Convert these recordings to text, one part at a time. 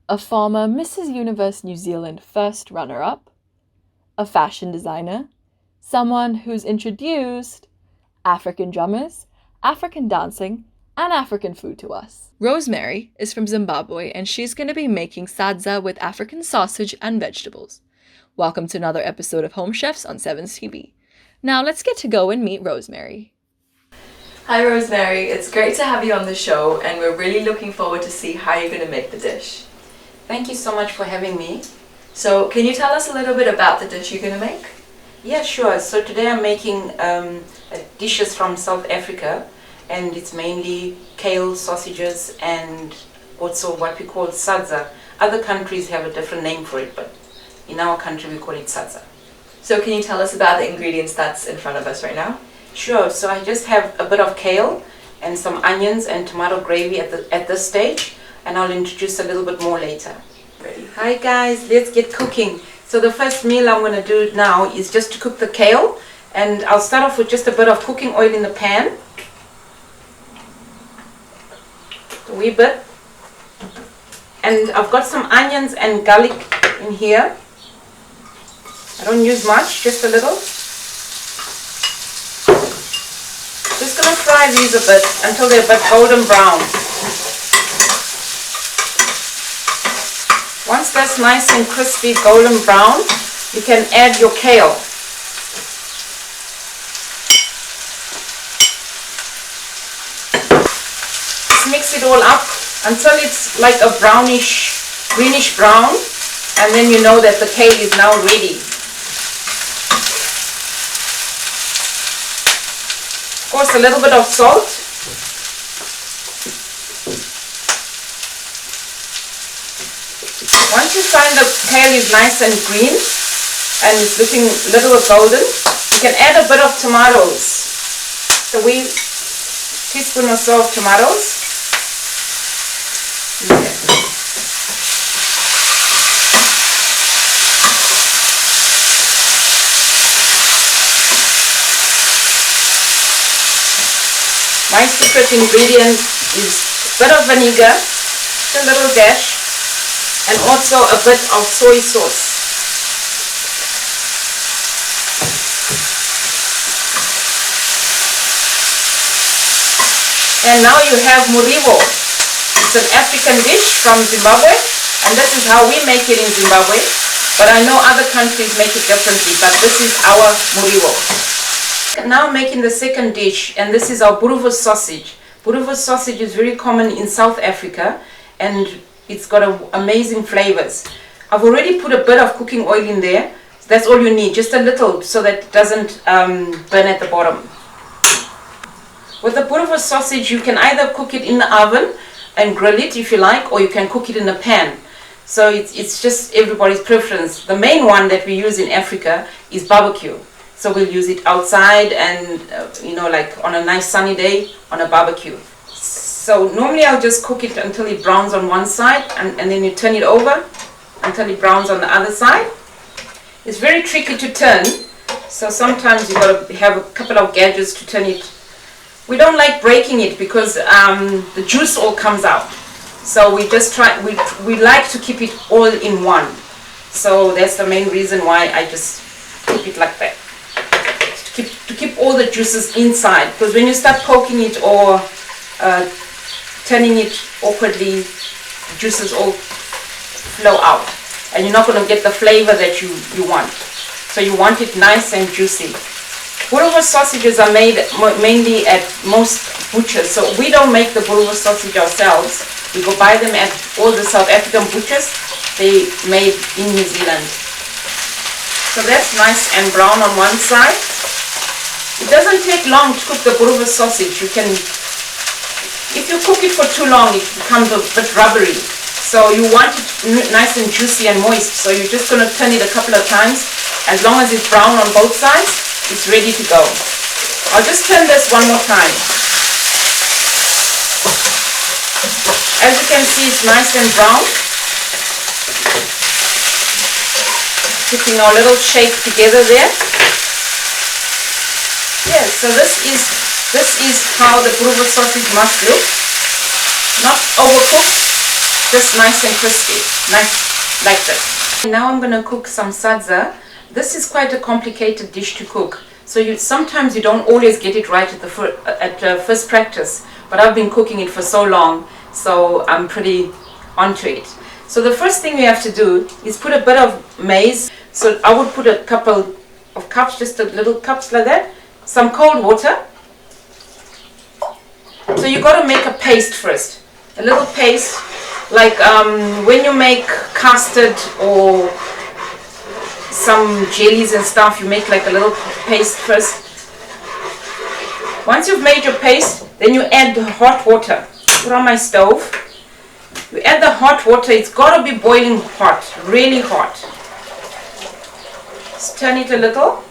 a former Mrs. Universe New Zealand first runner-up, a fashion designer, someone who's introduced African drummers, African dancing, and African food to us. Rosemary is from Zimbabwe, and she's going to be making sadza with African sausage and vegetables. Welcome to another episode of Home Chefs on Sevenz TV. Now let's get to go and meet Rosemary. Hi Rosemary, it's great to have you on the show, and we're really looking forward to see how you're going to make the dish. Thank you so much for having me. So can you tell us a little bit about the dish you're going to make? Yeah, sure. So today I'm making dishes from South Africa, and it's mainly kale, sausages, and also what we call sadza. Other countries have a different name for it, but in our country we call it sadza. So can you tell us about the ingredients that's in front of us right now? Sure. So I just have a bit of kale and some onions and tomato gravy at this stage, and I'll introduce a little bit more later. Ready. Hi guys, let's get cooking. So the first meal I'm going to do now is just to cook the kale, and I'll start off with just a bit of cooking oil in the pan. A wee bit. And I've got some onions and garlic in here. I don't use much, just a little. Just going to fry these a bit until they're a bit golden brown. Once that's nice and crispy golden brown, you can add your kale. Just mix it all up until it's like a brownish, greenish brown, and then you know that the kale is now ready. Of course, a little bit of salt. Once you find the kale is nice and green and it's looking a little bit golden, you can add a bit of tomatoes. So a teaspoon or so of tomatoes. Okay. My secret ingredient is a bit of vinegar, just a little dash, and also a bit of soy sauce. And now you have muriwo. It's an African dish from Zimbabwe, and this is how we make it in Zimbabwe. But I know other countries make it differently, but this is our muriwo. Now making the second dish, and this is our boerewors sausage. Boerewors sausage is very common in South Africa, and it's got amazing flavors. I've already put a bit of cooking oil in there. That's all you need, just a little, so that it doesn't burn at the bottom. With the boerewors sausage, you can either cook it in the oven and grill it if you like, or you can cook it in a pan. So it's just everybody's preference. The main one that we use in Africa is barbecue. So we'll use it outside and, like on a nice sunny day on a barbecue. So normally I'll just cook it until it browns on one side, and then you turn it over until it browns on the other side. It's very tricky to turn, so sometimes you've got to have a couple of gadgets to turn it. We don't like breaking it because the juice all comes out. So we just we like to keep it all in one. So that's the main reason why I just keep it like that. To keep all the juices inside, because when you start poking it or turning it awkwardly, juices all flow out, and you're not going to get the flavor that you want. So you want it nice and juicy. Boerewors sausages are made mainly at most butchers, so we don't make the boerewors sausage ourselves. We go buy them at all the South African butchers. They made in New Zealand. So that's nice and brown on one side. It doesn't take long to cook the boerewors sausage. If you cook it for too long, it becomes a bit rubbery. So you want it nice and juicy and moist. So you're just going to turn it a couple of times. As long as it's brown on both sides, it's ready to go. I'll just turn this one more time. As you can see, it's nice and brown. Putting our little shake together there. Yes, so this is how the boerewors sausage must look. Not overcooked, just nice and crispy, nice like this. Now I'm going to cook some sadza. This is quite a complicated dish to cook, so sometimes you don't always get it right at first practice, but I've been cooking it for so long, so I'm pretty onto it. So the first thing we have to do is put a bit of maize. So I would put a couple of cups, just a little cups like that, some cold water. So you got to make a paste first, a little paste, like when you make custard or some jellies and stuff, you make like a little paste first. Once you've made your paste, then you add the hot water. Put on my stove. You add the hot water. It's got to be boiling hot, really hot. Just turn it a little.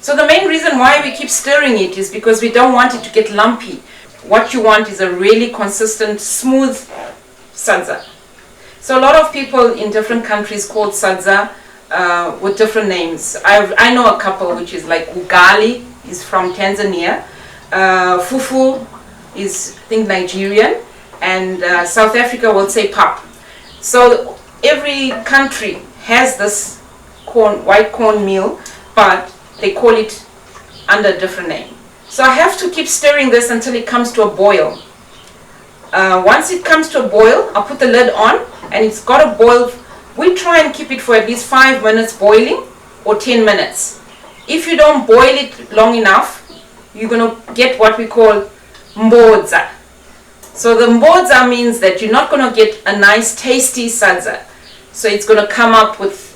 So the main reason why we keep stirring it is because we don't want it to get lumpy. What you want is a really consistent, smooth sadza. So a lot of people in different countries call sadza with different names. I know a couple which is like ugali, is from Tanzania. Fufu is, I think, Nigerian. And South Africa will say pap. So every country has this corn, white corn meal, but they call it under a different name. So I have to keep stirring this until it comes to a boil. Once it comes to a boil, I'll put the lid on, and it's got to boil. We try and keep it for at least 5 minutes boiling or 10 minutes. If you don't boil it long enough, you're going to get what we call mbodza. So the mbodza means that you're not going to get a nice tasty sadza. So it's going to come up with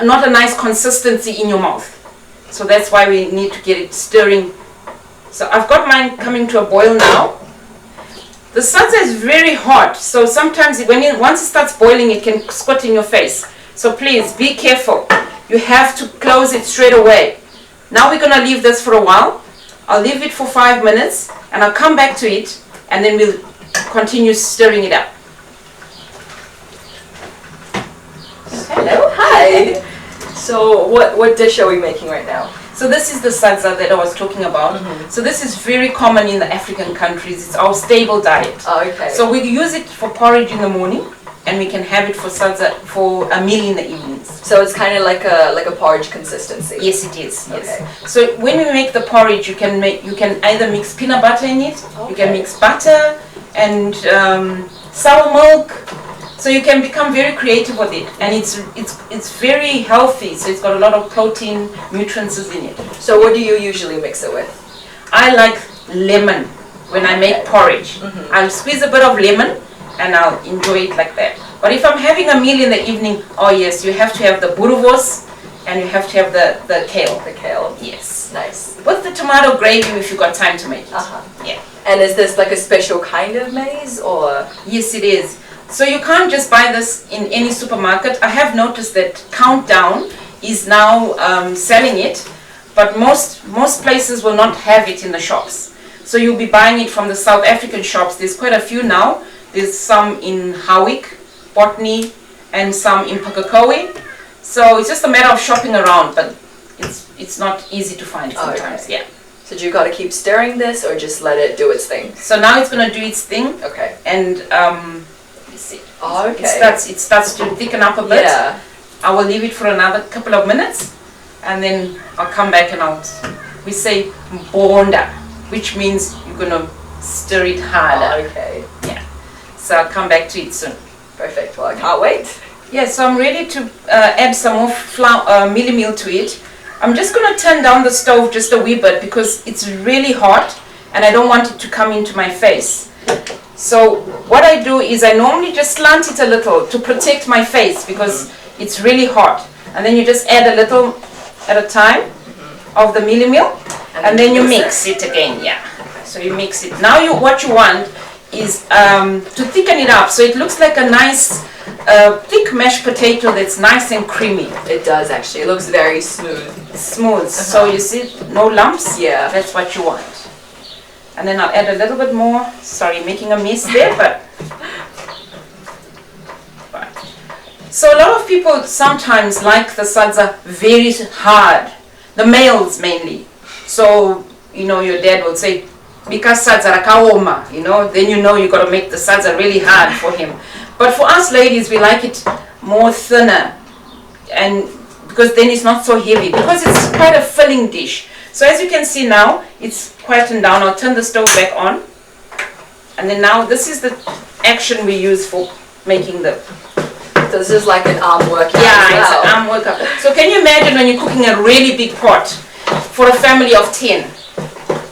not a nice consistency in your mouth. So that's why we need to get it stirring. So I've got mine coming to a boil now. The sadza is very hot, so sometimes once it starts boiling, it can squirt in your face. So please be careful. You have to close it straight away. Now we're going to leave this for a while. I'll leave it for 5 minutes, and I'll come back to it, and then we'll continue stirring it up. Hello, hi. So what dish are we making right now? So this is the sadza that I was talking about. So this is very common in the African countries. It's our stable diet. Oh, okay. So we use it for porridge in the morning, and we can have it for sadza for a meal in the evenings. So it's kind of like a porridge consistency. Yes, it is. Yes. Okay. So when we make the porridge, you can either mix peanut butter in it. Okay. You can mix butter and sour milk. So you can become very creative with it, and it's very healthy. So it's got a lot of protein, nutrients in it. So what do you usually mix it with? I like lemon when I make porridge. I'll squeeze a bit of lemon, and I'll enjoy it like that. But if I'm having a meal in the evening, oh yes, you have to have the boerewors, and you have to have the kale. The kale. Yes. Nice. With the tomato gravy if you got time to make it. Yeah. And is this like a special kind of maize, or? Yes, it is. So you can't just buy this in any supermarket. I have noticed that Countdown is now selling it, but most places will not have it in the shops. So you'll be buying it from the South African shops. There's quite a few now. There's some in Howick, Botany, and some in Pukekohe. So it's just a matter of shopping around, but it's not easy to find sometimes. Okay. Yeah. So do you got to keep stirring this, or just let it do its thing? So now it's going to do its thing. Okay. And see. Oh, okay. It starts to thicken up a bit. Yeah. I will leave it for another couple of minutes, and then I'll come back and we say bonda, which means you're gonna stir it harder. Oh, okay. Yeah. So I'll come back to it soon. Perfect. Well, I can't wait. Yeah. So I'm ready to add some more mealie meal to it. I'm just gonna turn down the stove just a wee bit because it's really hot, and I don't want it to come into my face. So what I do is I normally just slant it a little to protect my face because it's really hot. And then you just add a little at a time of the mealie meal, and then you mix it again. Yeah. So you mix it. Now what you want is to thicken it up so it looks like a nice thick mashed potato that's nice and creamy. It does actually. It looks very smooth. Smooth. So you see, no lumps. Yeah. That's what you want. And then I'll add a little bit more. Sorry, making a mess there, but. So a lot of people sometimes like the sadza very hard. The males mainly. So, your dad will say, because sadza rakaoma, you know, then you know you got to make the sadza really hard for him. But for us ladies, we like it more thinner, and because then it's not so heavy, because it's quite a filling dish. So as you can see now, it's quietened down. I'll turn the stove back on, and then now this is the action we use for making the. This is like an arm workout. Yeah, as well. it's an arm workout. So can you imagine when you're cooking a really big pot for a family of 10,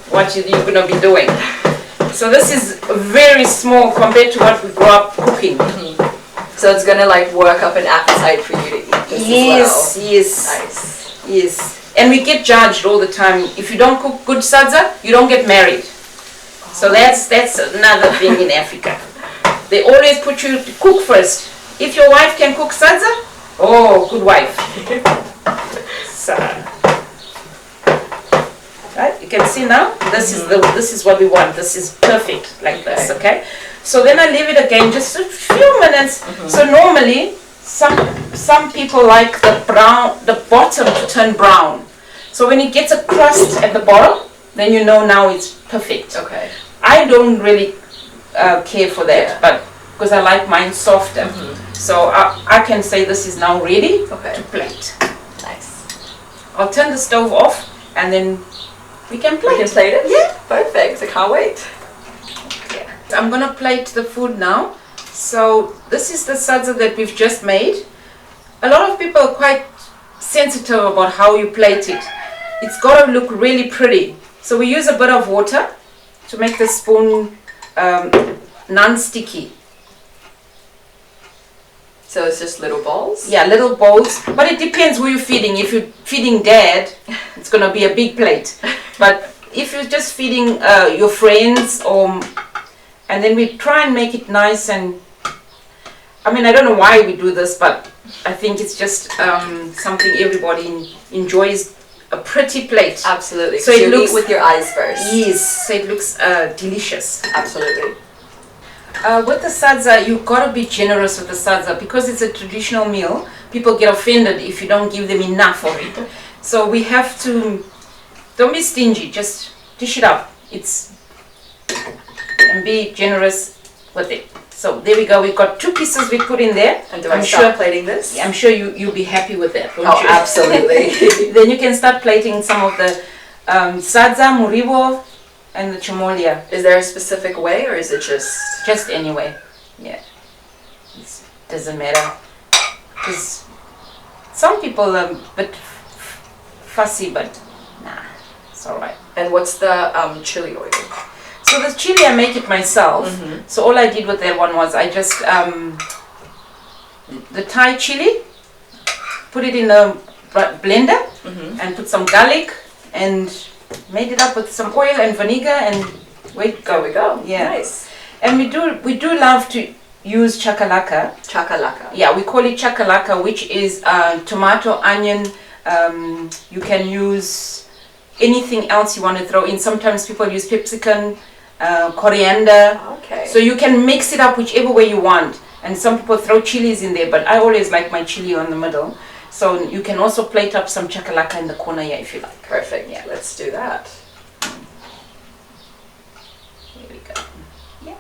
what you're going to be doing? So this is very small compared to what we grew up cooking. So it's gonna like work up an appetite for you to eat this Yes, as well. yes, Nice. yes. And we get judged all the time. If you don't cook good sadza, you don't get married. So that's another thing in Africa. They always put you to cook first. If your wife can cook sadza, oh, good wife. So, right? You can see now. This is what we want. This is perfect, like this. Okay. So then I leave it again just a few minutes. So normally, some people like the bottom to turn brown. So when it gets a crust at the bottom, then you know now it's perfect. Okay. I don't really care for that, but because I like mine softer. So I can say this is now ready to plate. Nice. I'll turn the stove off, and then we can plate. We can plate it? Yeah. Perfect. I can't wait. I'm gonna plate the food now. So this is the sadza that we've just made. A lot of people are quite sensitive about how you plate it. It's gotta look really pretty. So we use a bit of water to make the spoon non-sticky. So it's just little balls? Yeah, little bowls. But it depends who you're feeding. If you're feeding dad, it's gonna be a big plate. But if you're just feeding your friends, and then we try and make it nice, and I mean, I don't know why we do this, but I think it's just something everybody enjoys, a pretty plate. Absolutely. So you it looks eat with your eyes first. Yes, so it looks delicious. Absolutely. With the sadza, you've got to be generous with the sadza because it's a traditional meal. People get offended if you don't give them enough of it. So we have to, don't be stingy, just dish it up. And be generous with it. So there we go. We've got 2 pieces we put in there. And do I start plating this? I'm sure you'll be happy with that, won't Oh, you? absolutely. Then you can start plating some of the sadza, muribo, and the chimolia. Is there a specific way, or is it just anyway? Yeah. It doesn't matter. Because some people are a bit fussy, but nah, it's alright. And what's the chili oil? So the chili, I make it myself. So all I did with that one was I just the Thai chili, put it in a blender and put some garlic and made it up with some oil and vinegar, and There we go. Yeah. Nice. And we do love to use chakalaka. Chakalaka. Yeah, we call it chakalaka, which is tomato, onion. You can use anything else you want to throw in. Sometimes people use pepsicum, coriander. Okay. So you can mix it up whichever way you want. And some people throw chilies in there, but I always like my chili on the middle. So you can also plate up some chakalaka in the corner here if you like. Perfect. Yeah. Let's do that. Here we go. Yeah.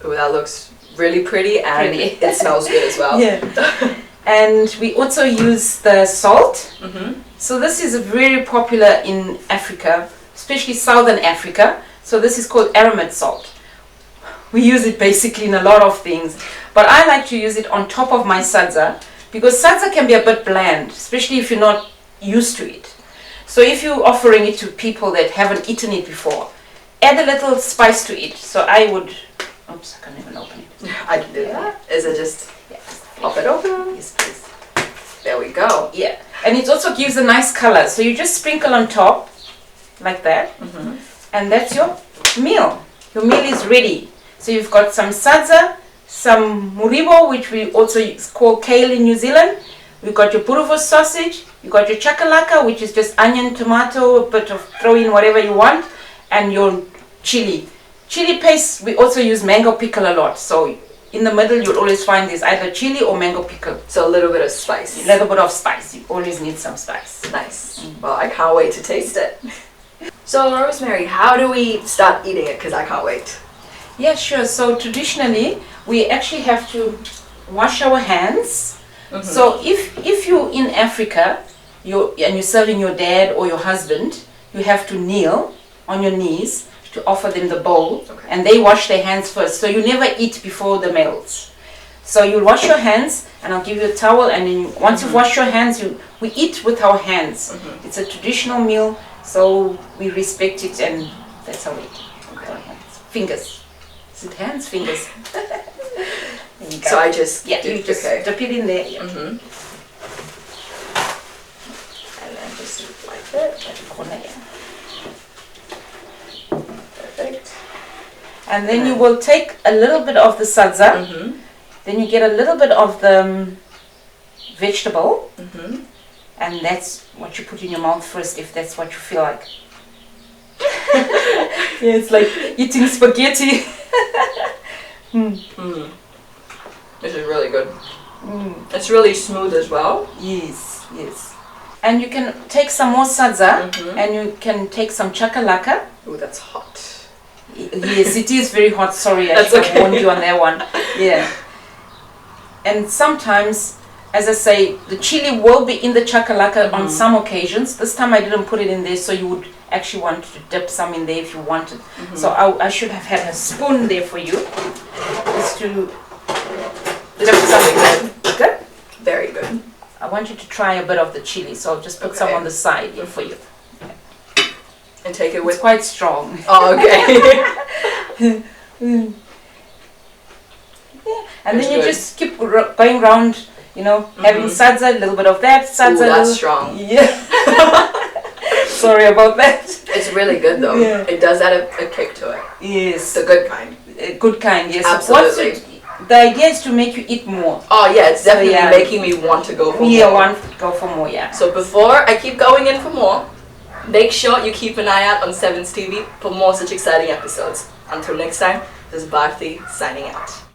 Oh, that looks really pretty, and Pretty. it smells good as well. Yeah. And we also use the salt. So this is very popular in Africa, especially Southern Africa. So this is called aromat salt. We use it basically in a lot of things, but I like to use it on top of my sadza because sadza can be a bit bland, especially if you're not used to it. So if you're offering it to people that haven't eaten it before, add a little spice to it. So I would, oops, I can't even open it. I can do that. Is it just pop it open? Yes, please. There we go. Yeah, and it also gives a nice color. So you just sprinkle on top, like that, and that's your meal. Your meal is ready. So you've got some sadza, some muribo, which we also call kale in New Zealand. We've got your boerewors sausage. You've got your chakalaka, which is just onion, tomato, a bit of throw in whatever you want, and your chili. Chili paste, we also use mango pickle a lot. So in the middle, you'll always find there's either chili or mango pickle. So a little bit of spice. A little bit of spice. You always need some spice. Nice. Well, I can't wait to taste it. So, Rosemary, how do we start eating it? Because I can't wait. Yeah, sure. So traditionally, we actually have to wash our hands. So if you're in Africa, and you're serving your dad or your husband, you have to kneel on your knees to offer them the bowl, and they wash their hands first. So you never eat before the males. So you wash your hands, and I'll give you a towel, and then once you've washed your hands, we eat with our hands. It's a traditional meal, so we respect it, and that's how we eat. With our hands. Fingers. Is it hands? Fingers. So I just you just dip it in there. And then just like that. Corner, yeah. Perfect. And then you will take a little bit of the sadza. Then you get a little bit of the vegetable. And that's what you put in your mouth first, if that's what you feel like. Yeah, it's like eating spaghetti. This is really good. It's really smooth as well. Yes, yes. And you can take some more sadza, and you can take some chakalaka. Ooh, that's hot. Yes, it is very hot. Sorry, I That's should have okay. warned you on that one. Yeah. And sometimes, as I say, the chili will be in the chakalaka on some occasions. This time I didn't put it in there, so you would actually want to dip some in there if you wanted. So I should have had a spoon there for you, just to dip something in. Good? Very good. I want you to try a bit of the chili, so I'll just put some on the side here for you. And take it It's with... quite strong. Oh, okay. And That's then you good. just keep going around, you know, having sadza, a little bit of that, sadza. Ooh, that's little- strong. Yeah. Sorry about that. It's really good though. Yeah. It does add a kick to it. Yes. The good kind. A good kind, yes. Absolutely. The idea is to make you eat more. Oh yeah, it's definitely yeah. making me want to go for Yeah, more. want to go for more, yeah. So before I keep going in for more, make sure you keep an eye out on Sevenz TV for more such exciting episodes. Until next time, this is Bharati signing out.